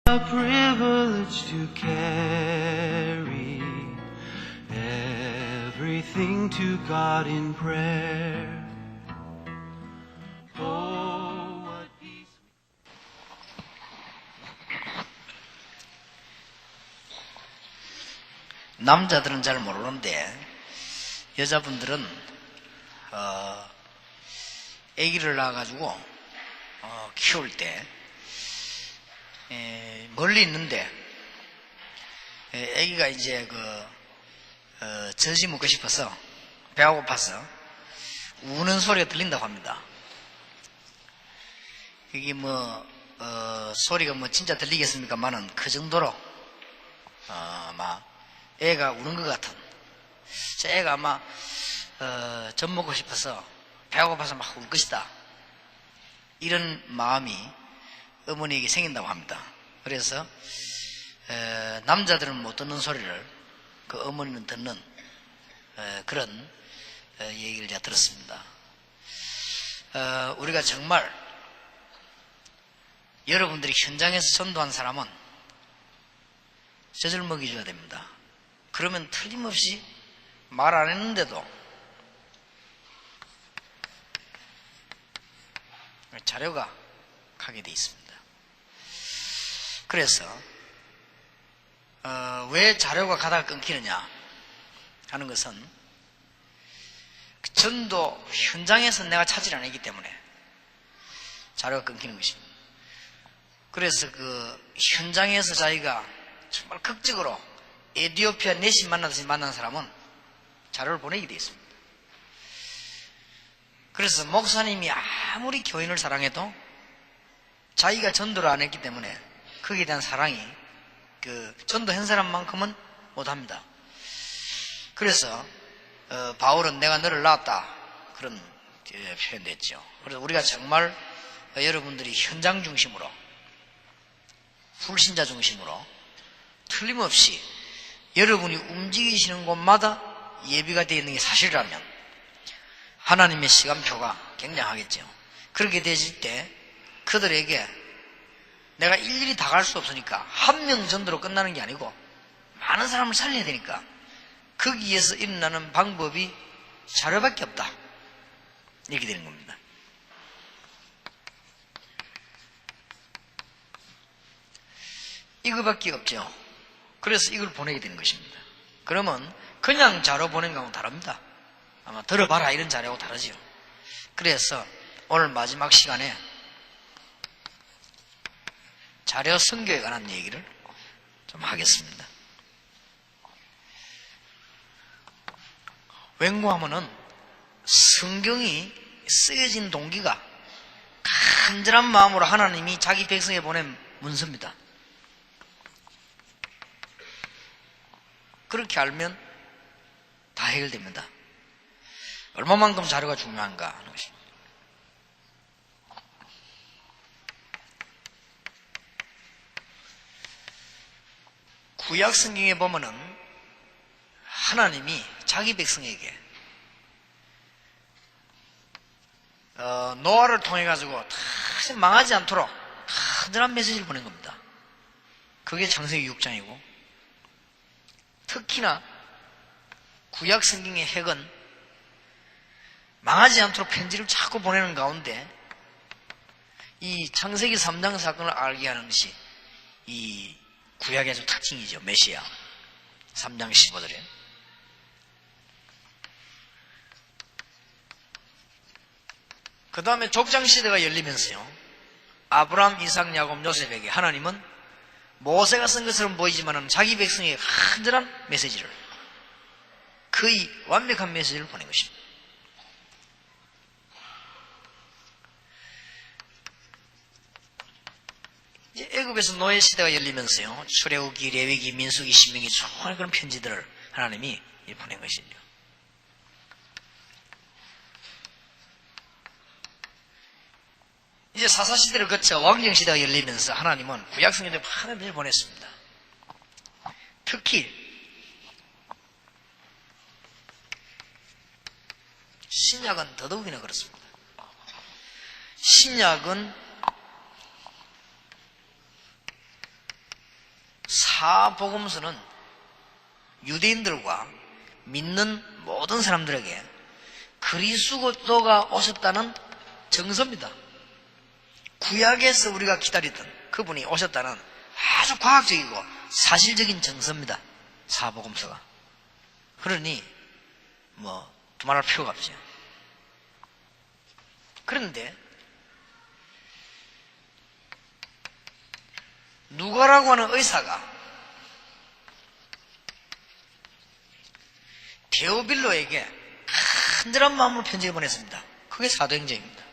A privilege to carry everything to God in prayer. Oh, what peace. 남자들은 잘 모르는데 여자분들은 아기를 낳아가지고 키울 때 멀리 있는데 아기가 이제 젖이 먹고 싶어서 배가 고파서 우는 소리가 들린다고 합니다. 그게 소리가 진짜 들리겠습니까만은 그 정도로 아마 애가 우는 것 같은, 애가 아마 젖 먹고 싶어서 배가 고파서 막 울 것이다, 이런 마음이 어머니에게 생긴다고 합니다. 그래서 남자들은 못 듣는 소리를 그 어머니는 듣는 그런 얘기를 제가 들었습니다. 우리가 정말 여러분들이 현장에서 전도한 사람은 젖을 먹여줘야 됩니다. 그러면 틀림없이 말 안 했는데도 자료가 가게 돼 있습니다. 그래서 왜 자료가 가다가 끊기느냐 하는 것은 전도 현장에서 내가 차지를 안 했기 때문에 자료가 끊기는 것입니다. 그래서 현장에서 자기가 정말 극적으로 에티오피아 내신 만나듯이 만난 사람은 자료를 보내게 되어 있습니다. 그래서 목사님이 아무리 교인을 사랑해도 자기가 전도를 안 했기 때문에 거기에 대한 사랑이 전도한 사람만큼은 못합니다. 그래서 바울은 내가 너를 낳았다, 그런 표현됐죠. 그래서 우리가 정말 여러분들이 현장 중심으로, 불신자 중심으로 틀림없이 여러분이 움직이시는 곳마다 예비가 되어 있는 게 사실이라면 하나님의 시간표가 굉장하겠죠. 그렇게 되실 때 그들에게 내가 일일이 다 갈 수 없으니까 한 명 전도로 끝나는 게 아니고 많은 사람을 살려야 되니까 거기에서 일어나는 방법이 자료밖에 없다, 이렇게 되는 겁니다. 이거밖에 없죠. 그래서 이걸 보내게 되는 것입니다. 그러면 그냥 자료 보낸 거하고 다릅니다. 아마 들어봐라 이런 자료하고 다르죠. 그래서 오늘 마지막 시간에 자료 선교에 관한 얘기를 좀 하겠습니다. 웬고하면은 성경이 쓰여진 동기가 간절한 마음으로 하나님이 자기 백성에 보낸 문서입니다. 그렇게 알면 다 해결됩니다. 얼마만큼 자료가 중요한가 하는 것입니다. 구약 성경에 보면은 하나님이 자기 백성에게 노아를 통해 가지고 다시 망하지 않도록 간절한 메시지를 보낸 겁니다. 그게 창세기 6장이고, 특히나 구약 성경의 핵은 망하지 않도록 편지를 자꾸 보내는 가운데 이 창세기 3장 사건을 알게 하는 것이 이 구약의 아주 특징이죠. 메시아 3장 15절에 그 다음에 족장시대가 열리면서요, 아브라함, 이삭, 야곱, 요셉에게 하나님은 모세가 쓴 것처럼 보이지만 자기 백성에게 간절한 메시지를, 거의 완벽한 메시지를 보낸 것입니다. 이제 애굽에서 노예 시대가 열리면서요, 출애굽기, 레위기, 민수기, 신명기 정말 그런 편지들을 하나님이 보낸 것이죠. 이제 사사시대를 거쳐 왕정시대가 열리면서 하나님은 구약성경에 많은 편지를 보냈습니다. 특히 신약은 더더욱이나 그렇습니다. 신약은 사복음서는 유대인들과 믿는 모든 사람들에게 그리스도가 오셨다는 증서입니다. 구약에서 우리가 기다리던 그분이 오셨다는 아주 과학적이고 사실적인 증서입니다. 사복음서가. 그러니 두말할 필요가 없죠. 그런데 누가라고 하는 의사가 데오빌로에게 간절한 마음으로 편지를 보냈습니다. 그게 사도행전입니다.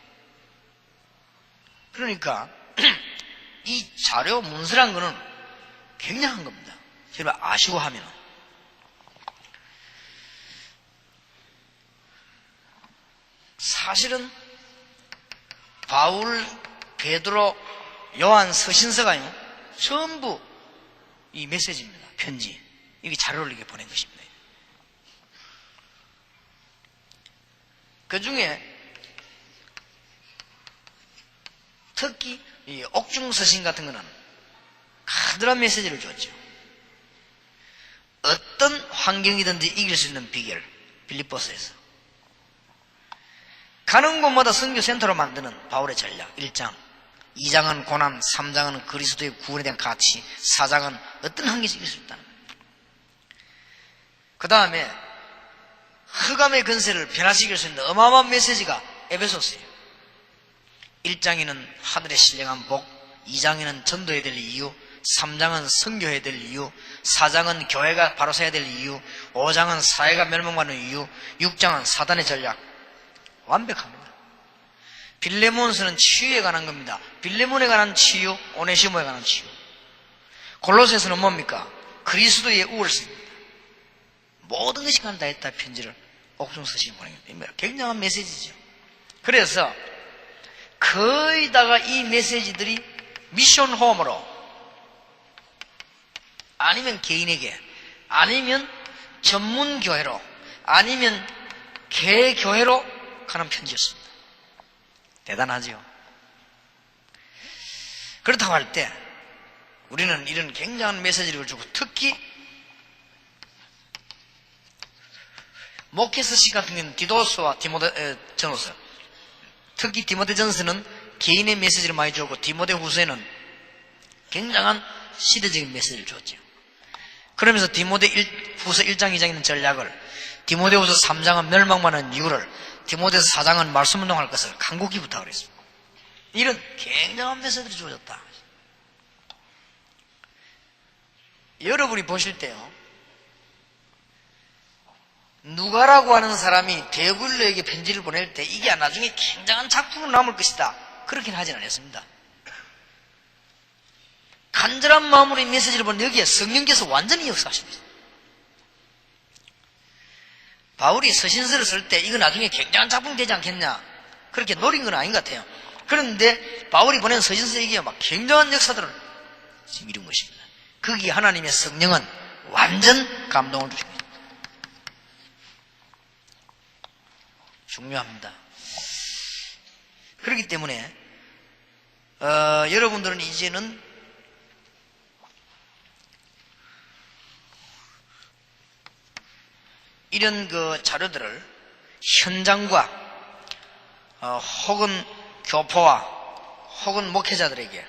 그러니까 이 자료 문서란 거는 굉장한 겁니다. 여러분 아시고 하면 사실은 바울, 베드로, 요한 서신서가요 전부 이 메시지입니다. 편지. 이게 자료를 이렇게 보낸 것입니다. 그 중에 특히 이 옥중서신 같은 거는 간절한 메시지를 줬죠. 어떤 환경이든지 이길 수 있는 비결, 빌립보서에서. 가는 곳마다 선교 센터로 만드는 바울의 전략, 1장. 2장은 고난, 3장은 그리스도의 구원에 대한 가치, 4장은 어떤 한계에서 이길 수 있다는 거예요. 그 다음에 흑암의 근세를 변화시킬 수 있는 어마어마한 메시지가 에베소서예요. 1장에는 하늘의 신령한 복, 2장에는 전도해야 될 이유, 3장은 선교해야 될 이유, 4장은 교회가 바로 서야 될 이유, 5장은 사회가 멸망하는 이유, 6장은 사단의 전략. 완벽합니다. 빌레몬서는 치유에 관한 겁니다. 빌레몬에 관한 치유, 오네시모에 관한 치유. 골로새서는 뭡니까? 그리스도의 우월성입니다. 모든 것이 간다 했다 편지를 옥중서신에 보냅니다. 굉장한 메시지죠. 그래서 거의 다가 이 메시지들이 미션 홈으로 아니면 개인에게 아니면 전문 교회로 아니면 개교회로 가는 편지였습니다. 대단하죠. 그렇다고 할 때 우리는 이런 굉장한 메시지를 주고 특히 목회서시 같은 경우는 디도서와 디모데전서, 특히 디모데전서는 개인의 메시지를 많이 주었고 디모데 후서에는 굉장한 시대적인 메시지를 주었죠. 그러면서 디모데 후서 1장 2장에는 전략을, 디모데 후서 3장은 멸망하는 이유를, 디모데서 4장은 말씀 운동할 것을 간곡히 부탁을 했습니다. 이런 굉장한 메시지를 주어졌다. 여러분이 보실 때요, 누가라고 하는 사람이 데오빌로에게 편지를 보낼 때 이게 나중에 굉장한 작품으로 남을 것이다, 그렇게는 하진 않았습니다. 간절한 마음으로 이 메시지를 보는 여기에 성령께서 완전히 역사하십니다. 바울이 서신서를 쓸 때 이거 나중에 굉장한 작품이 되지 않겠냐, 그렇게 노린 건 아닌 것 같아요. 그런데 바울이 보낸 서신서 이게 막 굉장한 역사들을 지금 이룬 것입니다. 거기에 하나님의 성령은 완전 감동을 주십니다. 중요합니다. 그렇기 때문에 여러분들은 이제는 이런 그 자료들을 현장과 혹은 교포와 혹은 목회자들에게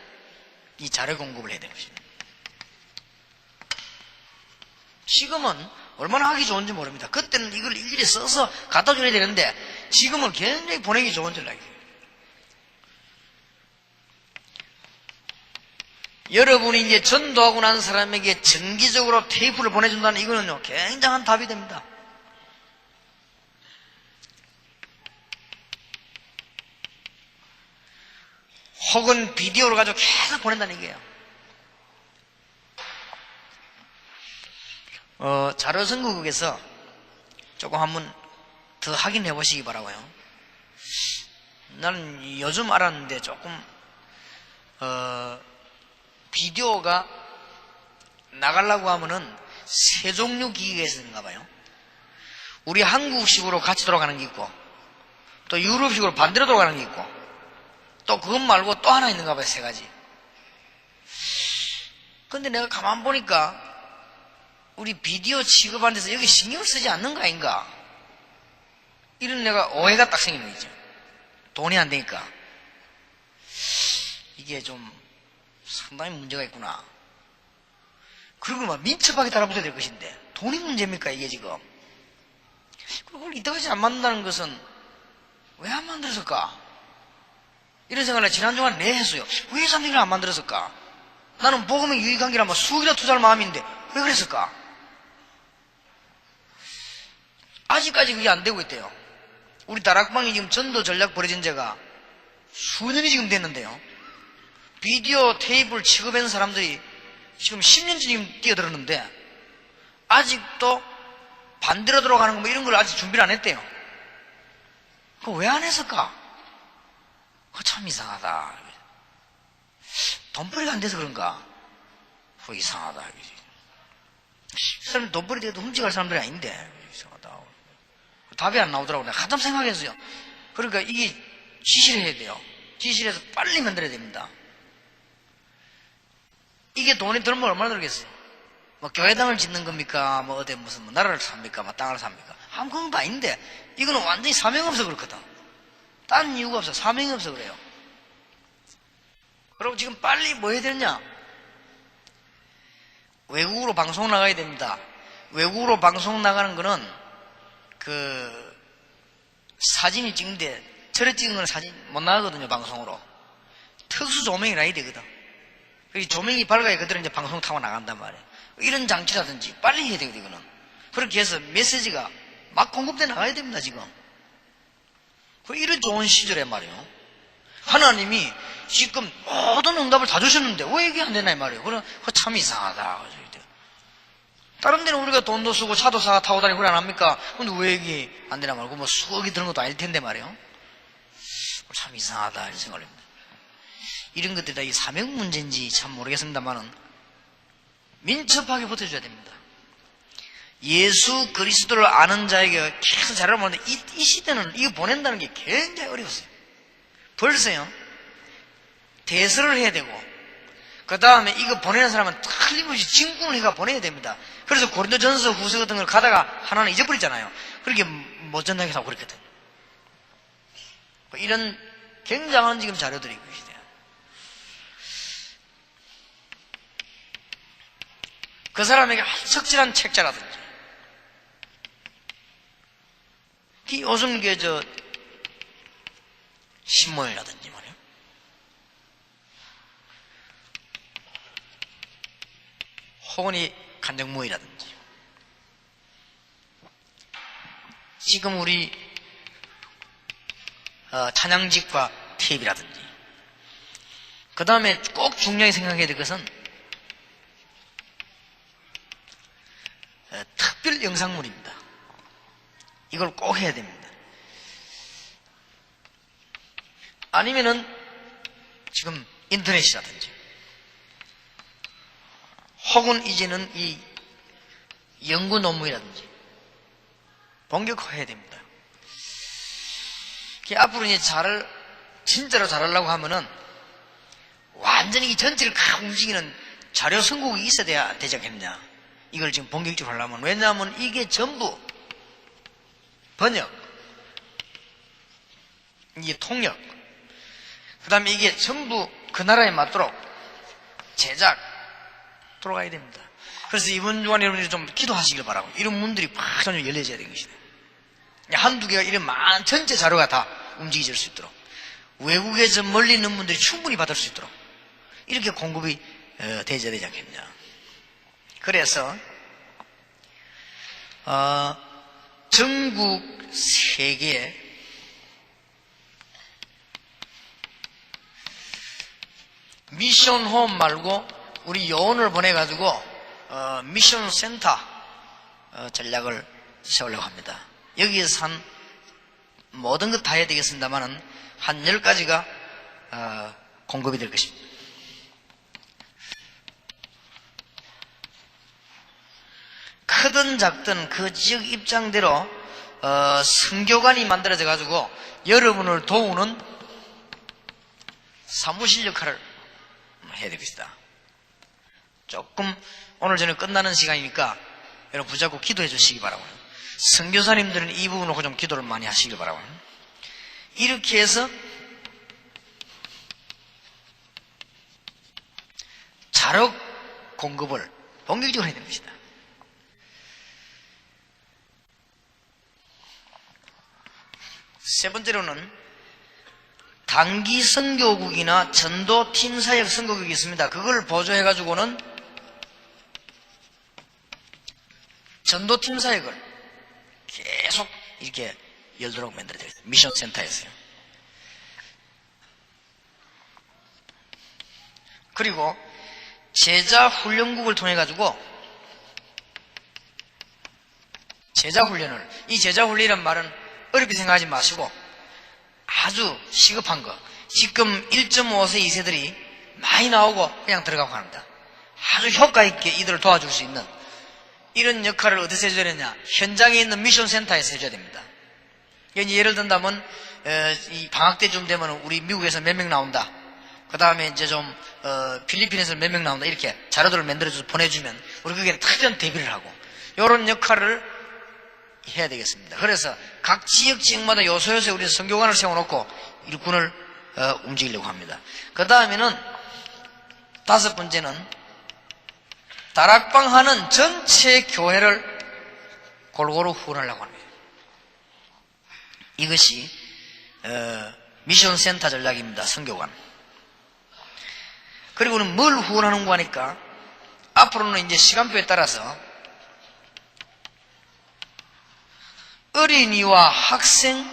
이 자료 공급을 해야 되는 것입니다. 지금은 얼마나 하기 좋은지 모릅니다. 그때는 이걸 일일이 써서 갖다 줘야 되는데 지금은 굉장히 보내기 좋은 전략이에요. 여러분이 이제 전도하고 난 사람에게 정기적으로 테이프를 보내준다는 이거는요, 굉장한 답이 됩니다. 혹은 비디오를 가지고 계속 보낸다는 얘기예요. 자료선거국에서 조금 한번 더 확인해 보시기 바라고요. 나는 요즘 알았는데 조금 비디오가 나가려고 하면은 세 종류 기기가 있는가 봐요. 우리 한국식으로 같이 돌아가는 게 있고, 또 유럽식으로 반대로 돌아가는 게 있고, 또 그것 말고 또 하나 있는가 봐요. 세 가지. 근데 내가 가만 보니까 우리 비디오 취급하는 데서 여기 신경을 쓰지 않는 거 아닌가? 이런 내가 오해가 딱 생기는 거죠. 돈이 안 되니까. 이게 좀 상당히 문제가 있구나. 그리고 막 민첩하게 달아붙어야 될 것인데 돈이 문제입니까 이게 지금? 그리고 이때까지 안 만든다는 것은 왜 안 만들었을까? 이런 생각을 지난 동안 내 했어요. 왜 사람들이 안 만들었을까? 나는 복음의 유익한 길하면 수억이나 투자할 마음인데 왜 그랬을까? 아직까지 그게 안 되고 있대요. 우리 다락방이 지금 전도 전략 벌어진 지가 수년이 지금 됐는데요. 비디오 테이프를 취급한 사람들이 지금 10년째 지금 뛰어들었는데 아직도 반대로 들어가는 거 뭐 이런 걸 아직 준비를 안 했대요. 그거 왜 안 했을까? 그거 참 이상하다. 돈벌이가 안 돼서 그런가? 그거 이상하다. 이 사람 돈벌이 돼도 훔쳐갈 사람들이 아닌데 이상하다. 답이 안 나오더라고. 내가 한참 생각했어요. 그러니까 이게 지시를 해야 돼요. 지시를 해서 빨리 만들어야 됩니다. 이게 돈이 들면 얼마나 들겠어요? 뭐 교회당을 짓는 겁니까? 뭐 어디 무슨 뭐 나라를 삽니까? 뭐 땅을 삽니까? 아무것도 아닌데 이거는 완전히 사명이 없어 그렇거든. 딴 이유가 없어. 사명이 없어 그래요. 그리고 지금 빨리 뭐 해야 되느냐? 외국으로 방송 나가야 됩니다. 외국으로 방송 나가는 거는 그 사진이 찍는데 저래 찍은 건 사진 못 나가거든요. 방송으로 특수 조명이 나야 되거든. 그 조명이 밝아야 그들은 이제 방송 타고 나간단 말이에요. 이런 장치라든지 빨리 해야 되거든 이거는. 그렇게 해서 메시지가 막 공급돼 나가야 됩니다 지금. 이런 좋은 시절에 말이에요. 하나님이 지금 모든 응답을 다 주셨는데 왜 이게 안 되나 이 말이에요. 그럼 참 이상하다. 다른 데는 우리가 돈도 쓰고 차도 사 타고 다니고 그래 안 합니까? 근데 왜 이게 안 되나 말고 뭐 수억이 드는 것도 아닐 텐데 말이에요. 참 이상하다 이런 생각을 합니다. 이런 것들이 다 이 사명 문제인지 참 모르겠습니다만은 민첩하게 버텨줘야 됩니다. 예수 그리스도를 아는 자에게 계속 자료를 보는데 이 시대는 이거 보낸다는 게 굉장히 어려웠어요. 벌써요. 대설을 해야 되고 그 다음에 이거 보내는 사람은 틀림없이 진군을 해가 보내야 됩니다. 그래서 고린도전서 후서 같은 걸 가다가 하나는 잊어버리잖아요. 그렇게 못 전하게 하고 그랬거든. 이런 굉장한 지금 자료들이 있어요. 그 사람에게 아주 적절한 책자라든지 이 오순교회 신문이라든지 말이에요. 혹은 이 간정모이라든지 지금 우리 찬양직과 테이프라든지 그 다음에 꼭 중요하게 생각해야 될 것은 특별 영상물입니다. 이걸 꼭 해야 됩니다. 아니면은 지금 인터넷이라든지 혹은 이제는 이 연구 논문이라든지 본격화해야 됩니다. 앞으로 이제 진짜로 잘하려고 하면은 완전히 이 전체를 막 움직이는 자료 선국이 있어야 되지 않겠냐. 이걸 지금 본격적으로 하려면. 왜냐하면 이게 전부 번역, 이게 통역, 그 다음에 이게 전부 그 나라에 맞도록 제작, 돌아가야 됩니다. 그래서 이번 주간 여러분들이 좀 기도하시길 바라고. 이런 문들이 팍 좀 열려져야 되는 것이다. 한두 개가 이런 많은 전체 자료가 다 움직여질 수 있도록 외국에서 멀리 있는 분들이 충분히 받을 수 있도록 이렇게 공급이 되어야 되지 않겠냐. 그래서 전국 세계에 미션 홈 말고 우리 요원을 보내가지고 미션 센터 전략을 세우려고 합니다. 여기에서 한 모든 것 다 해야 되겠습니다만은 한 10가지가 공급이 될 것입니다. 크든 작든 그 지역 입장대로 선교관이 만들어져 가지고 여러분을 도우는 사무실 역할을 해야 되겠다. 조금 오늘 저녁 끝나는 시간이니까 여러분 붙잡고 기도해 주시기 바라고요. 선교사님들은 이 부분을 좀 기도를 많이 하시길 바라고요. 이렇게 해서 자력 공급을 본격적으로 해야 되는 것이다. 세 번째로는 단기 선교국이나 전도팀 사역 선교국이 있습니다. 그걸 보조해가지고는 전도팀 사역을 계속 이렇게 열도록 만들어야 돼요. 미션 센터에서요. 그리고 제자 훈련국을 통해 가지고 제자 훈련을, 이 제자 훈련이란 말은 어렵게 생각하지 마시고 아주 시급한 거, 지금 1.5세 2세들이 많이 나오고 그냥 들어가고 합니다. 아주 효과 있게 이들을 도와줄 수 있는 이런 역할을 어디서 해줘야 되냐? 현장에 있는 미션 센터에서 해줘야 됩니다. 예를 든다면 이 방학 때쯤 되면 우리 미국에서 몇 명 나온다. 그 다음에 이제 좀 필리핀에서 몇 명 나온다. 이렇게 자료들을 만들어줘서 보내주면 우리 그게 특전 대비를 하고 이런 역할을 해야 되겠습니다. 그래서 각 지역마다 요소요소에 우리 선교관을 세워놓고 일꾼을 움직이려고 합니다. 그 다음에는 다섯 번째는 다락방 하는 전체 교회를 골고루 후원하려고 합니다. 이것이 미션 센터 전략입니다. 선교관. 그리고는 뭘 후원하는 거 하니까 앞으로는 이제 시간표에 따라서 어린이와 학생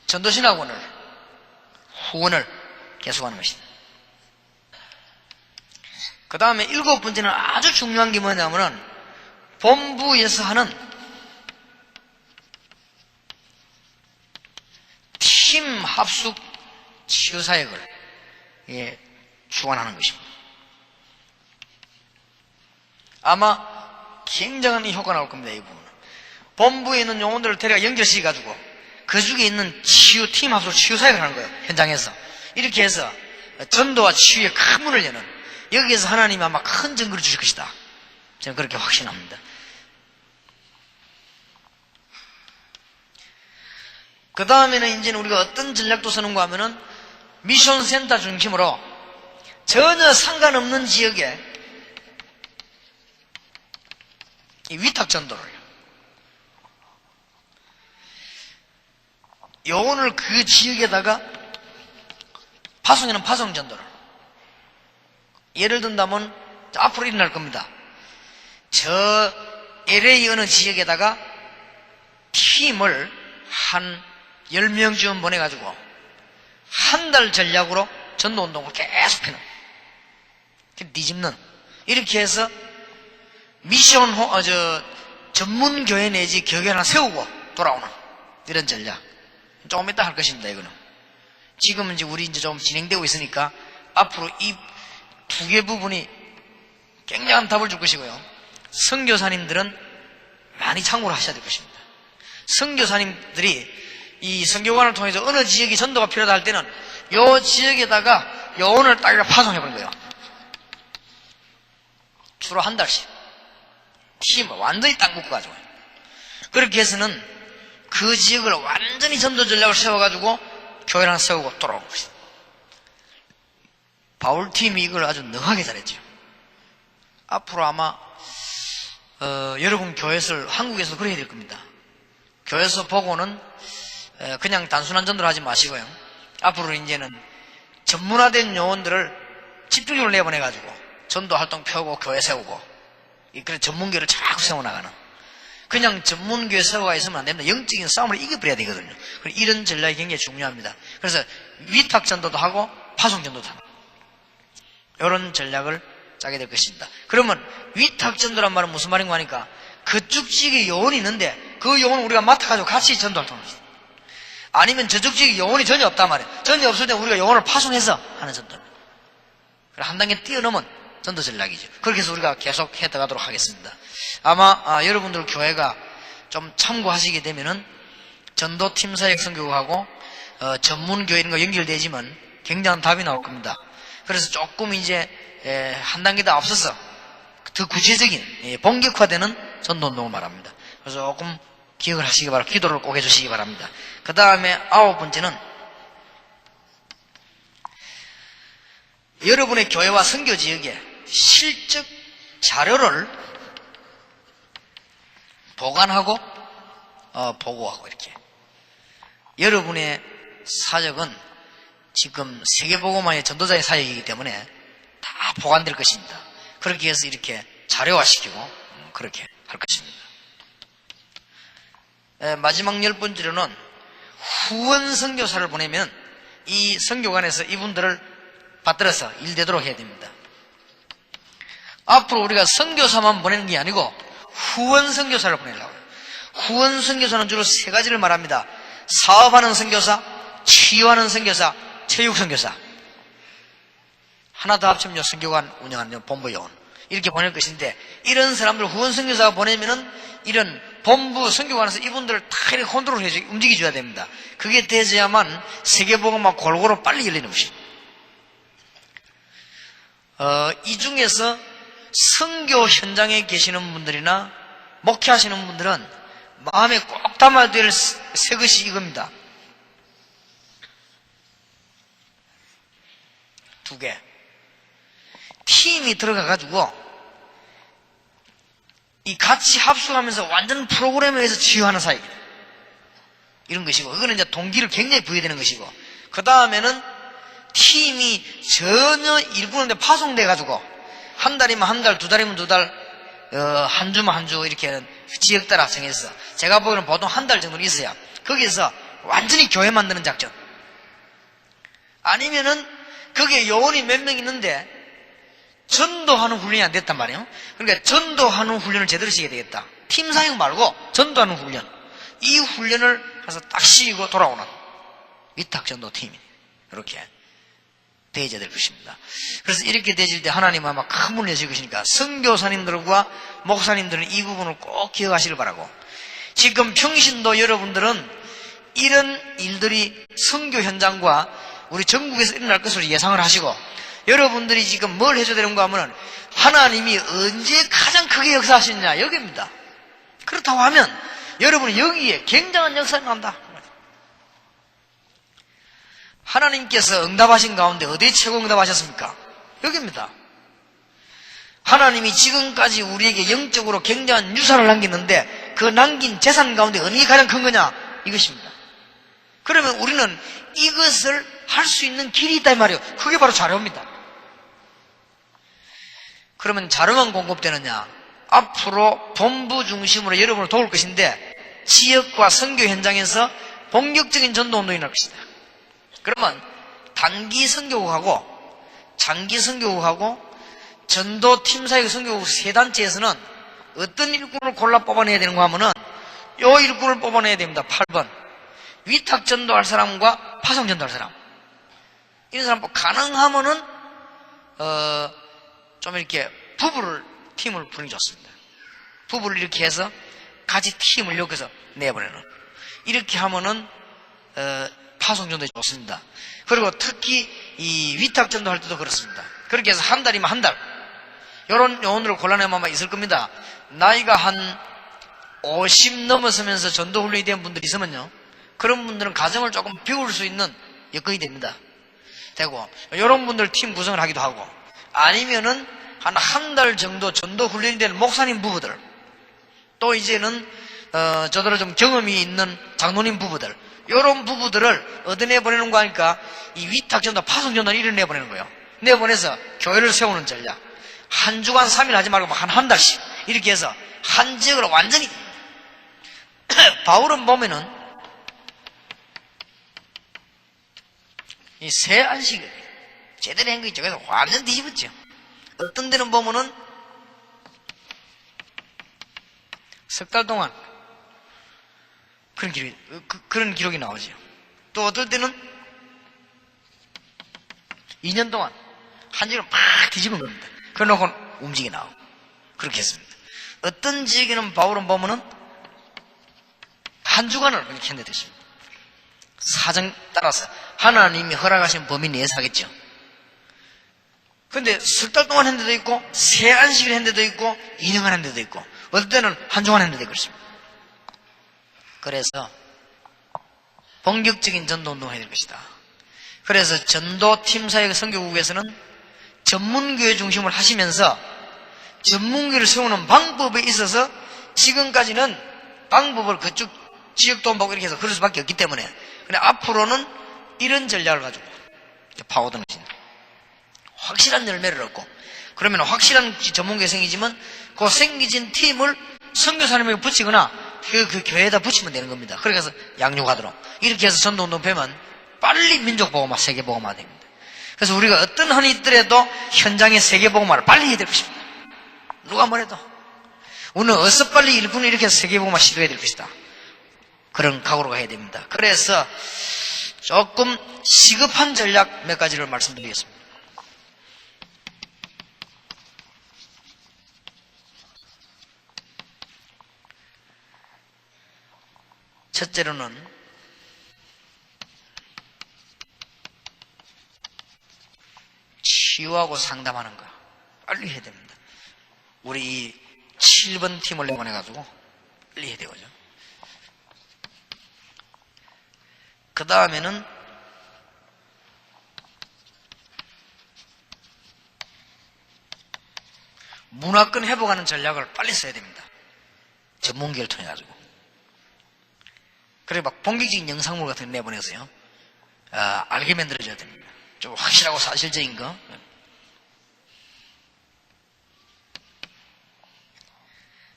전도신학원을 후원을 계속하는 것입니다. 그 다음에 일곱 번째는 아주 중요한 게 뭐냐면은 본부에서 하는 팀 합숙 치유사역을 주관하는 것입니다. 아마 굉장한 효과가 나올 겁니다. 이 부분은 본부에 있는 영혼들을 데려가 연결시켜가지고 그 중에 있는 치유 팀 합숙 치유사역을 하는 거예요. 현장에서 이렇게 해서 전도와 치유의 큰 문을 여는, 여기에서 하나님이 아마 큰 증거를 주실 것이다. 저는 그렇게 확신합니다. 그 다음에는 이제는 우리가 어떤 전략도 쓰는가 하면은 미션 센터 중심으로 전혀 상관없는 지역에 이 위탁 전도를, 영혼을 그 지역에다가 파송에는 파송 전도를, 예를 든다면 앞으로 일어날 겁니다. 저 LA 어느 지역에다가 팀을 한 10명쯤 보내가지고 한 달 전략으로 전도운동을 계속해놓은, 뒤집는, 이렇게 해서 미션 전문교회 내지 교회 하나 세우고 돌아오는 이런 전략. 조금 이따 할 것입니다. 이거는 지금은 이제 우리 이제 좀 진행되고 있으니까 앞으로 이 두 개 부분이 굉장한 답을 줄 것이고요. 선교사님들은 많이 참고를 하셔야 될 것입니다. 선교사님들이 이 선교관을 통해서 어느 지역이 전도가 필요하다 할 때는 요 지역에다가 영혼을 딱 파송해버린 거예요. 주로 한 달씩 팀을 완전히 딱 묶어가지고, 그렇게 해서는 그 지역을 완전히 전도 전략을 세워가지고 교회를 하나 세우고 돌아오는 것입니다. 바울팀이 이걸 아주 능하게 잘했죠. 앞으로 아마 여러분 교회에서, 한국에서 그래야 될 겁니다. 교회에서 보고는 그냥 단순한 전도를 하지 마시고요. 앞으로 이제는 전문화된 요원들을 집중적으로 내보내가지고 전도 활동 펴고 교회 세우고, 그래서 전문교회를 자꾸 세워나가는, 그냥 전문교회 세워가 있으면 안 됩니다. 영적인 싸움을 이겨버려야 되거든요. 이런 전략이 굉장히 중요합니다. 그래서 위탁 전도도 하고 파송 전도도 하고 이런 전략을 짜게 될 것입니다. 그러면 위탁 전도란 말은 무슨 말인가 하니까 그쪽 지역에 요원이 있는데 그 요원을 우리가 맡아가지고 같이 전도 활동을 합니다. 아니면 저쪽 지역에 요원이 전혀 없단 말이에요. 전혀 없을 때 우리가 요원을 파송해서 하는 전도입니다. 한 단계 뛰어넘은 전도 전략이죠. 그렇게 해서 우리가 계속 해 나가도록 하겠습니다. 아마 여러분들 교회가 좀 참고하시게 되면은 전도팀 사역 선교하고 전문교회 이런 거 연결되지만 굉장한 답이 나올 겁니다. 그래서 조금 이제 한 단계 더 앞서서 더 구체적인 본격화되는 전도운동을 말합니다. 그래서 조금 기억을 하시기 바랍니다. 기도를 꼭 해주시기 바랍니다. 그 다음에 9번째는 여러분의 교회와 선교 지역에 실적 자료를 보관하고 보고하고 이렇게. 여러분의 사역은 지금 세계복음화의 전도자의 사역이기 때문에 다 보관될 것입니다. 그렇게 해서 이렇게 자료화시키고 그렇게 할 것입니다. 마지막 10번째로는 후원 선교사를 보내면 이 선교관에서 이분들을 받들어서 일되도록 해야 됩니다. 앞으로 우리가 선교사만 보내는 게 아니고 후원 선교사를 보내려고 해요. 후원 선교사는 주로 세 가지를 말합니다. 사업하는 선교사, 치유하는 선교사, 체육 선교사. 하나 더 합치면 선교관 운영하는 본부 요원 이렇게 보낼 것인데, 이런 사람들 후원 선교사가 보내면은 이런 본부 선교관에서 이분들을 다 이렇게 컨트롤 해서 움직여줘야 됩니다. 그게 되어야만 세계복음화 골고루 빨리 열리는 것입니다. 이 중에서 선교 현장에 계시는 분들이나 목회하시는 분들은 마음에 꼭 담아야 될 세 것이 이겁니다. 2개. 팀이 들어가가지고 이 같이 합숙하면서 완전 프로그램에 의해서 치유하는 사이. 이런 것이고, 이거는 이제 동기를 굉장히 부여되는 것이고, 그 다음에는 팀이 전혀 일꾼한테 파송돼가지고 한 달이면 한 달, 2달이면 2달, 한 주면 한 주 이렇게 지역 따라 정해서 제가 보기에는 보통 한 달 정도는 있어야 거기서 완전히 교회 만드는 작전. 아니면은 거기에 요원이 몇 명 있는데 전도하는 훈련이 안 됐단 말이에요. 그러니까 전도하는 훈련을 제대로 시켜야 되겠다. 팀 사역 말고 전도하는 훈련. 이 훈련을 가서 딱 쉬고 돌아오는 위탁 전도 팀이 이렇게 되어야 될 것입니다. 그래서 이렇게 되질 때 하나님은 아마 큰 문을 여실 것이니까 선교사님들과 목사님들은 이 부분을 꼭 기억하시길 바라고, 지금 평신도 여러분들은 이런 일들이 선교 현장과 우리 전국에서 일어날 것으로 예상을 하시고, 여러분들이 지금 뭘 해줘야 되는가 하면 하나님이 언제 가장 크게 역사하시느냐 여기입니다. 그렇다고 하면 여러분이 여기에 굉장한 역사가 난다. 하나님께서 응답하신 가운데 어디에 최고 응답하셨습니까? 여기입니다. 하나님이 지금까지 우리에게 영적으로 굉장한 유산을 남겼는데 그 남긴 재산 가운데 어느 게 가장 큰 거냐? 이것입니다. 그러면 우리는 이것을 할 수 있는 길이 있다 이 말이에요. 그게 바로 자료입니다. 그러면 자료만 공급되느냐? 앞으로 본부 중심으로 여러분을 도울 것인데 지역과 선교 현장에서 본격적인 전도운동이 날 것이다. 그러면 단기 선교국하고 장기 선교국하고 전도팀 사역 선교국 세 단체에서는 어떤 일꾼을 골라 뽑아내야 되는가 하면은 요 일꾼을 뽑아내야 됩니다. 8번. 위탁 전도할 사람과 파송 전도할 사람. 이런 사람 가능하면은 좀 이렇게 팀을 부르는 게 좋습니다. 부부를 이렇게 해서 같이 팀을 여기서 내보내는. 이렇게 하면은 파송전도 좋습니다. 그리고 특히 이 위탁전도 할 때도 그렇습니다. 그렇게 해서 한 달이면 한 달. 요런 요원으로 골라내면 아마 있을 겁니다. 나이가 한 50 넘어서면서 전도훈련이 된 분들이 있으면요, 그런 분들은 가정을 조금 비울 수 있는 여건이 됩니다. 되고, 요런 분들 팀 구성을 하기도 하고, 아니면은 한 달 정도 전도훈련이 된 목사님 부부들, 또 이제는 저더러 좀 경험이 있는 장로님 부부들, 이런 부부들을 어디 내보내는 거 하니까 이 위탁전도 파송전도 이런 내보내는 거예요. 내보내서 교회를 세우는 전략. 한 주간 3일 하지 말고 한 달씩 이렇게 해서 한 지역으로 완전히 바울은 보면은 이 새 안식을 제대로 한 거 있죠. 그래서 완전 뒤집었죠. 어떤 데는 보면은 석 달 동안 그런 기록이 나오죠. 또 어떨 때는 2년 동안 한 지역을 막 뒤집은 겁니다. 그러놓고 움직이 나오고 그렇게 했습니다. 어떤 지역에는 바울은 보면은 한 주간을 그렇게 했는데 됐습니다. 사정 따라서 하나님이 허락하신 범위 내에서 하겠죠. 근데 석 달 동안 한 데도 있고, 세 안식일 한 데도 있고, 2년간 한 데도 있고, 어떨 때는 한 주간 한 데도 있고 그렇습니다. 그래서 본격적인 전도 운동을 해야 될 것이다. 그래서 전도팀사역 선교국에서는 전문교회 중심을 하시면서 전문교회를 세우는 방법에 있어서 지금까지는 방법을 그쪽 지역도 보고 이렇게 해서 그럴 수밖에 없기 때문에, 근데 앞으로는 이런 전략을 가지고 파고드는 확실한 열매를 얻고, 그러면 확실한 전문교회 생기지만 그 생기진 팀을 선교사님에게 붙이거나 그 교회에다 붙이면 되는 겁니다. 그래서 양육하도록 이렇게 해서 전도운동 뵈면 빨리 민족복음화, 세계복음화 됩니다. 그래서 우리가 어떤 한이 있더라도 현장의 세계복음화를 빨리 해야 될 것입니다. 누가 뭐래도 우리는 어서 빨리 일꾼을 이렇게 해서 세계복음화 시도해야 될 것이다. 그런 각오로 가야 됩니다. 그래서 조금 시급한 전략 몇 가지를 말씀드리겠습니다. 첫째로는 치유하고 상담하는 거 빨리 해야 됩니다. 우리 7번 팀을 내보내가지고 빨리 해야 되거든요. 그 다음에는 문화권 회복하는 전략을 빨리 써야 됩니다. 전문기를 통해가지고. 그래 막 본격적인 영상물 같은 거 내보내서요. 알게 만들어줘야 됩니다. 좀 확실하고 사실적인 거.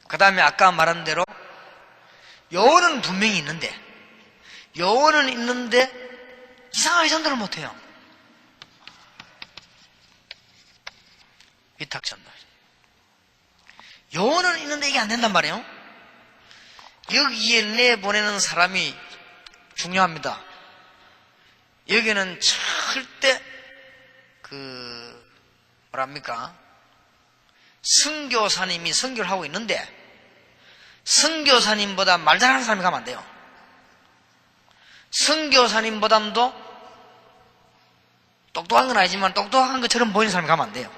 그 다음에 아까 말한 대로 요원은 분명히 있는데 이상하게 전도를 못해요. 위탁 전도. 요원은 있는데 이게 안 된단 말이에요. 여기에 내보내는 사람이 중요합니다. 여기는 절대 선교사님이 선교를 하고 있는데 선교사님보다 말 잘하는 사람이 가면 안 돼요. 선교사님보담도 똑똑한 건 아니지만 똑똑한 것처럼 보이는 사람이 가면 안 돼요.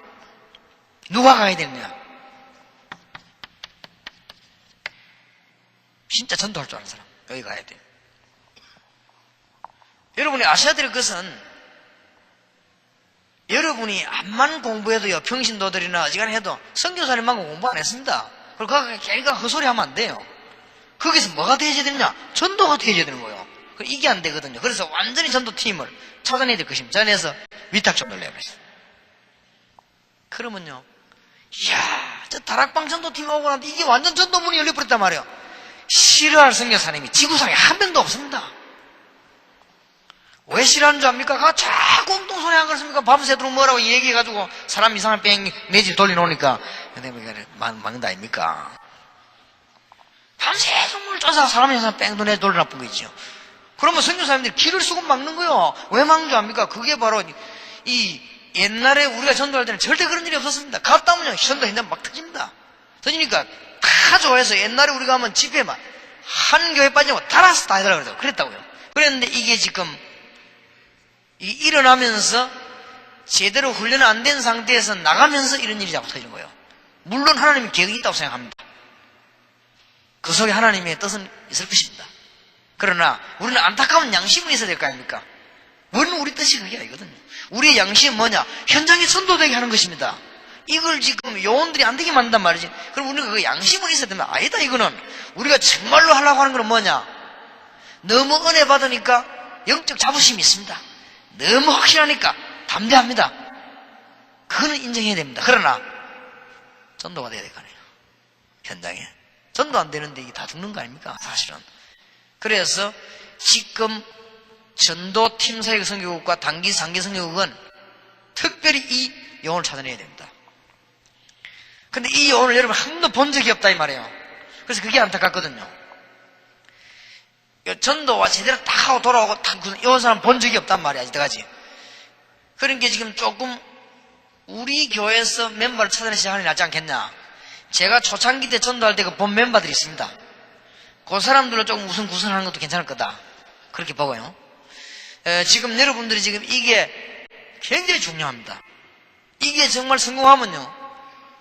누가 가야 되느냐? 진짜 전도할 줄 아는 사람, 여기 가야 돼요. 여러분이 아셔야 될 것은, 여러분이 암만 공부해도요, 평신도들이나 어지간히 해도 선교사님만 공부 안 했습니다. 그리고 걔가 헛소리 하면 안 돼요. 거기서 뭐가 되어야 되느냐? 전도가 되어야 되는 거예요. 이게 안 되거든요. 그래서 완전히 전도팀을 찾아내야 될 것입니다. 전에서 위탁 전도를 내버렸어요. 그러면요, 이야, 저 다락방 전도팀 오고 나는데 이게 완전 전도문이 열려버렸단 말이에요. 싫어할 선교사님이 지구상에 한 명도 없습니다. 왜 싫어하는 줄 압니까? 자꾸 엉뚱소리 안 그렇습니까? 밤새도록 뭐라고 얘기해가지고 사람 이상한 뺑 내 집 돌려놓으니까 막는다 아닙니까? 밤새도록 뭘 쫓아서 사람 이상한 뺑도 내 돌려놔쁜 거 있죠. 그러면 선교사님들이 길을 쓰고 막는 거요. 왜 막는 줄 압니까? 그게 바로 이 옛날에 우리가 전도할 때는 절대 그런 일이 없었습니다. 갔다 오면 전도 현장 막 터집니다. 터지니까 다 좋아해서 옛날에 우리가 하면 집회만 한 교회 빠지면 달아서 다 해달라고 그랬다고요. 그랬는데 이게 지금 일어나면서 제대로 훈련 안 된 상태에서 나가면서 이런 일이 자꾸 터지는 거예요. 물론 하나님이 계획이 있다고 생각합니다. 그 속에 하나님의 뜻은 있을 것입니다. 그러나 우리는 안타까운 양심은 있어야 될 거 아닙니까? 우리 뜻이 그게 아니거든요. 우리의 양심은 뭐냐? 현장에 전도되게 하는 것입니다. 이걸 지금 요원들이 안 되게 만든단 말이지. 그럼 우리가 그 양심은 있어야 되면 아니다. 이거는 우리가 정말로 하려고 하는 건 뭐냐? 너무 은혜 받으니까 영적 자부심이 있습니다. 너무 확실하니까 담대합니다. 그거는 인정해야 됩니다. 그러나 전도가 돼야 될 거 아니에요. 현장에 전도 안 되는데 이게 다 죽는 거 아닙니까? 사실은. 그래서 지금 전도팀 사역 선교국과 단기 상기 선교국은 특별히 이 영혼을 찾아내야 됩니다. 근데 이 영혼을 여러분 한 번도 본 적이 없다 이 말이에요. 그래서 그게 안타깝거든요. 전도와 제대로 딱 하고 돌아오고 이 사람 본 적이 없단 말이야 이때까지. 그러니까 지금 조금 우리 교회에서 멤버를 찾아내기 시작하는 게 낫지 않겠냐. 제가 초창기 때 전도할 때 그 본 멤버들이 있습니다. 그 사람들로 조금 우선 구성하는 것도 괜찮을 거다 그렇게 보고요. 지금 여러분들이 지금 이게 굉장히 중요합니다. 이게 정말 성공하면요,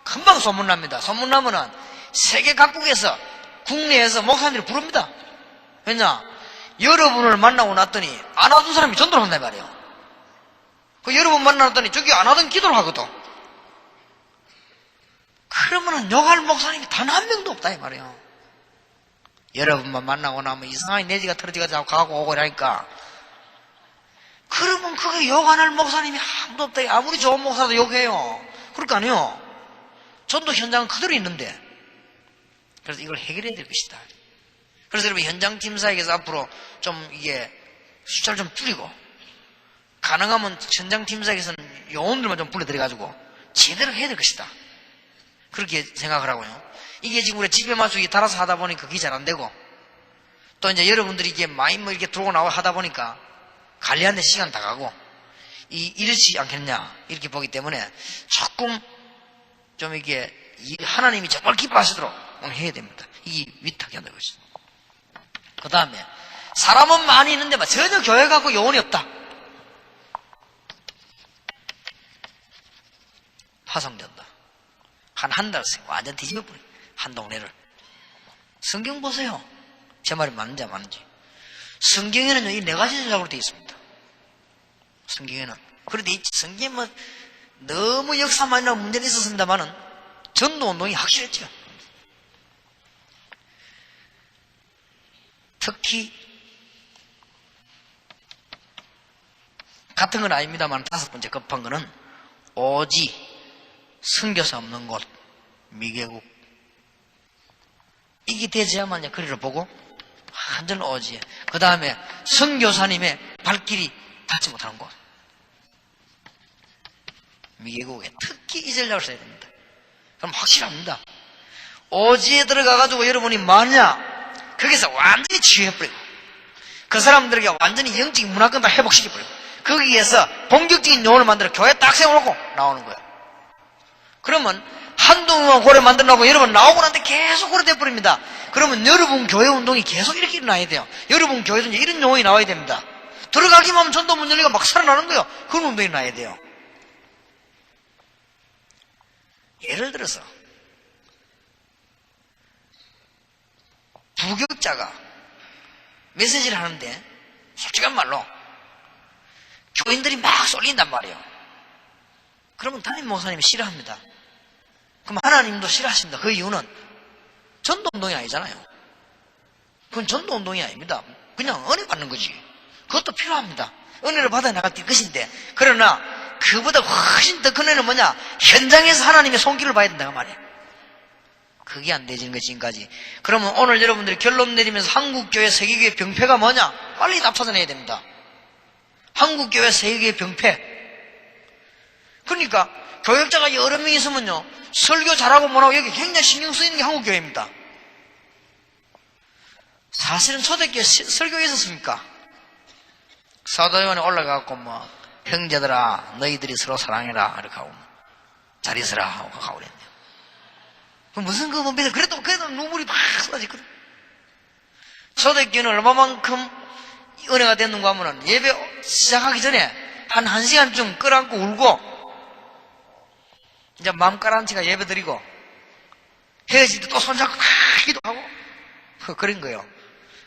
금방 소문납니다. 소문나면은 세계 각국에서, 국내에서 목사님들이 부릅니다. 왜냐? 여러분을 만나고 났더니 안 하던 사람이 전도를 한단 말이에요. 그 여러분 만났더니 저기 안 하던 기도를 하거든. 그러면은 욕할 목사님이 단 한 명도 없다 이 말이에요. 여러분만 만나고 나면 이상하게 내지가 털어지가 가고 오고 이러니까, 그러면 그게 욕 안 할 목사님이 아무도 없다. 아무리 좋은 목사도 욕해요. 그러니까 아니요, 전도 현장은 그대로 있는데. 그래서 이걸 해결해야 될 것이다. 그래서 여러분 현장 팀사에게서 앞으로 좀 이게 숫자를 좀 줄이고, 가능하면 현장 팀사에게서는 요원들만 좀 불러들여가지고 제대로 해야 될 것이다. 그렇게 생각을 하고요. 이게 지금 우리 집에 맞추기 달아서 하다 보니까 그게 잘 안 되고, 또 이제 여러분들이 이게 많이 뭐 이렇게 들어오고 나와 하다 보니까 관리하는 데 시간 다 가고, 이렇지 않겠냐, 이렇게 보기 때문에 조금 좀 이게 하나님이 정말 기뻐하시도록 해야 됩니다. 이게 위탁이 한다는 것이죠. 그 다음에 사람은 많이 있는데 전혀 교회 가고 요원이 없다. 파송된다. 한 달씩 완전 뒤집어버려. 한 동네를. 성경 보세요. 제 말이 맞는지 안 맞는지. 성경에는 이 네 가지 전략으로 되어 있습니다. 성경에는. 그런데 이 성경에 뭐 너무 역사만이나 문제는 있었습니다만은 전도운동이 확실했죠. 특히 같은 건 아닙니다만 다섯 번째 급한 거는 오지 선교사 없는 곳, 미개국. 이게 되져야만 거리를 보고 완전 오지에. 그 다음에 선교사님의 발길이 닿지 못하는 곳, 미개국에. 특히 이 전략을 써야 됩니다. 그럼 확실합니다. 오지에 들어가가지고 여러분이 뭐냐, 거기서 완전히 치유해버리고, 그 사람들에게 완전히 영적인 문화권 다 회복시켜버리고, 거기에서 본격적인 용어를 만들어 교회 딱 세워놓고 나오는 거예요. 그러면 한두 번 고래 만들려고 여러분 나오고 난데 계속 고래 돼버립니다. 그러면 여러분 교회 운동이 계속 이렇게 일어나야 돼요. 여러분 교회도 이제 이런 용어가 나와야 됩니다. 들어가기만 하면 전도 문 열리가 막 살아나는 거예요. 그런 운동이 나야 돼요. 예를 들어서 부교육자가 메시지를 하는데 솔직한 말로 교인들이 막 쏠린단 말이에요. 그러면 담임 목사님이 싫어합니다. 그럼 하나님도 싫어하십니다. 그 이유는 전도운동이 아니잖아요. 그건 전도운동이 아닙니다. 그냥 은혜 받는 거지. 그것도 필요합니다. 은혜를 받아 나갈 것인데, 그러나 그보다 훨씬 더 큰 은혜는 뭐냐, 현장에서 하나님의 손길을 봐야 된다고 말이에요. 그게 안 되지는 거지 지금까지. 그러면 오늘 여러분들이 결론 내리면서 한국교회 세계교회 병폐가 뭐냐, 빨리 답 찾아내야 됩니다. 한국교회 세계교회 병폐. 그러니까 교역자가 여러 명 있으면요, 설교 잘하고 뭐라고 여기 굉장히 신경 쓰이는 게 한국교회입니다. 사실은 초대교회 설교에 있었습니까? 사도요한에 올라가갖고 뭐 형제들아 너희들이 서로 사랑해라 이렇게 하고 잘 있으라 하고 가고 그랬네요. 무슨 그 뭡니다. 그래도 눈물이 막 쏟아지거든. 초대교회는 얼마만큼 은혜가 됐는가 하면은 예배 시작하기 전에 한 1시간쯤 끌어안고 울고, 이제 마음 가라앉히가 예배 드리고, 헤어질 때 또 손잡고 기도하고, 그런 거예요.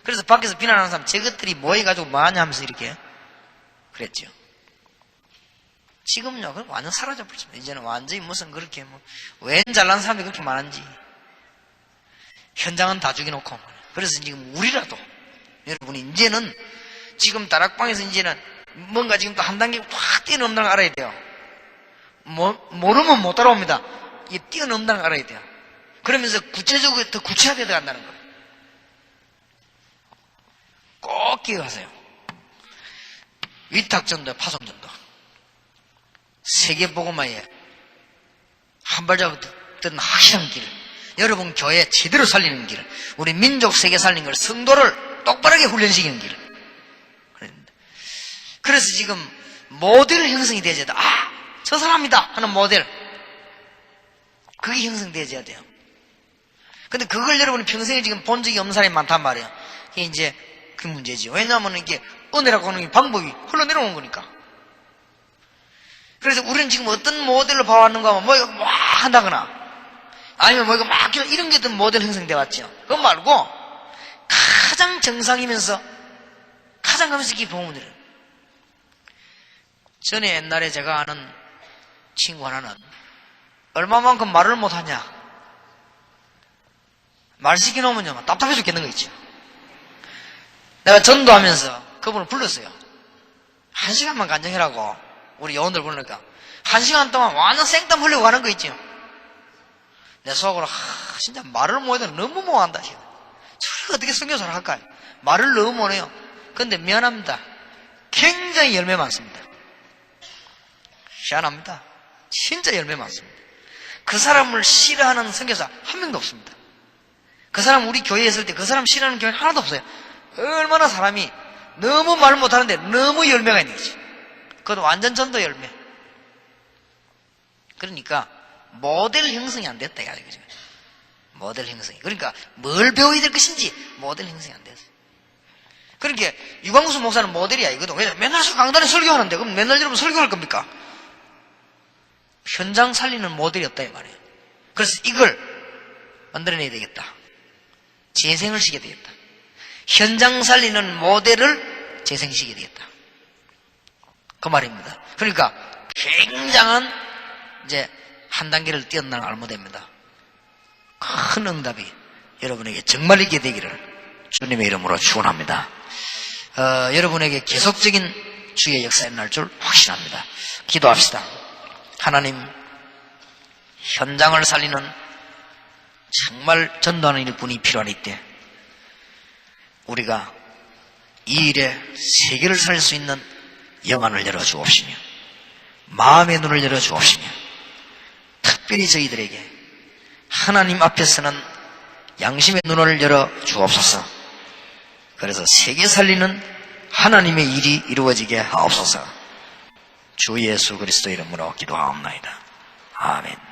그래서 밖에서 비난하는 사람, 저것들이 뭐 해가지고 뭐하냐 하면서 이렇게 그랬죠. 지금요, 그럼 완전 사라져버렸습니다. 이제는 완전히 무슨 그렇게 왜 잘난 사람이 그렇게 많은지. 현장은 다 죽여놓고. 그래서 지금 우리라도, 여러분이 이제는 지금 다락방에서 이제는 뭔가 지금 또 한 단계 확 뛰어넘는 걸 알아야 돼요. 모르면 못 따라옵니다. 이게 뛰어넘는다는 걸 알아야 돼요. 그러면서 구체적으로 더 구체화되어 간다는 거예요. 꼭 기억하세요. 위탁전도, 파송전도. 세계복음화에 한 발자국 뜬 확실한 길, 여러분 교회 제대로 살리는 길, 우리 민족 세계 살리는 걸, 성도를 똑바르게 훈련시키는 길. 그래서 지금 모델 형성이 되어야 돼요. 저 사람이다 하는 모델, 그게 형성되어야 돼요. 근데 그걸 여러분이 평생에 지금 본 적이 없는 사람이 많단 말이에요. 이게 이제 그 문제지. 왜냐하면 이게 은혜라고 하는 게 방법이 흘러내려오는 거니까. 그래서 우리는 지금 어떤 모델로 봐왔는가 하면 뭐 이거 막 한다거나 아니면 뭐 이거 막 이런 게 어떤 모델 형성돼 왔죠. 그거 말고 가장 정상이면서 가장 감수 깊은 부분들은 전에 옛날에 제가 아는 친구 하나는 얼마만큼 말을 못하냐 말 시켜놓으면요 답답해 죽겠는 거 있죠. 내가 전도하면서 그분을 불렀어요. 1시간만 간증해라고 우리 여원들 부르니까 1시간 동안 완전 생땀 흘리고 가는 거 있죠. 내 속으로 진짜 말을 못해도 너무 못한다. 저를 어떻게 선교사를 할까요? 말을 너무 못해요. 근데 미안합니다. 굉장히 열매 많습니다. 희한합니다. 진짜 열매 많습니다. 그 사람을 싫어하는 선교사 한 명도 없습니다. 그 사람 우리 교회에 있을 때 그 사람 싫어하는 교회 하나도 없어요. 얼마나 사람이 너무 말 못하는데 너무 열매가 있는 거지. 그것도 완전 전도 열매. 그러니까 모델 형성이 안 됐다 이거죠. 모델 형성이. 그러니까 뭘 배워야 될 것인지 모델 형성이 안 됐어. 그러니까 유광수 목사는 모델이야 이거든. 왜? 맨날 강단에 설교하는데 그럼 맨날 여러분 설교할 겁니까? 현장 살리는 모델이 없다 이 말이에요. 그래서 이걸 만들어내야 되겠다. 재생을 시켜야 되겠다. 현장 살리는 모델을 재생시켜야 되겠다. 그 말입니다. 그러니까 굉장한 이제 한 단계를 뛰어난 알모대입니다. 큰 응답이 여러분에게 정말 있게 되기를 주님의 이름으로 축원합니다. 여러분에게 계속적인 주의 역사에 날 줄 확신합니다. 기도합시다. 하나님, 현장을 살리는 정말 전도하는 일꾼이 필요한 이때 우리가 이 일에 세계를 살릴 수 있는 영안을 열어주옵시며 마음의 눈을 열어주옵시며 특별히 저희들에게 하나님 앞에서는 양심의 눈을 열어주옵소서. 그래서 세계 살리는 하나님의 일이 이루어지게 하옵소서. 주 예수 그리스도 이름으로 기도하옵나이다. 아멘.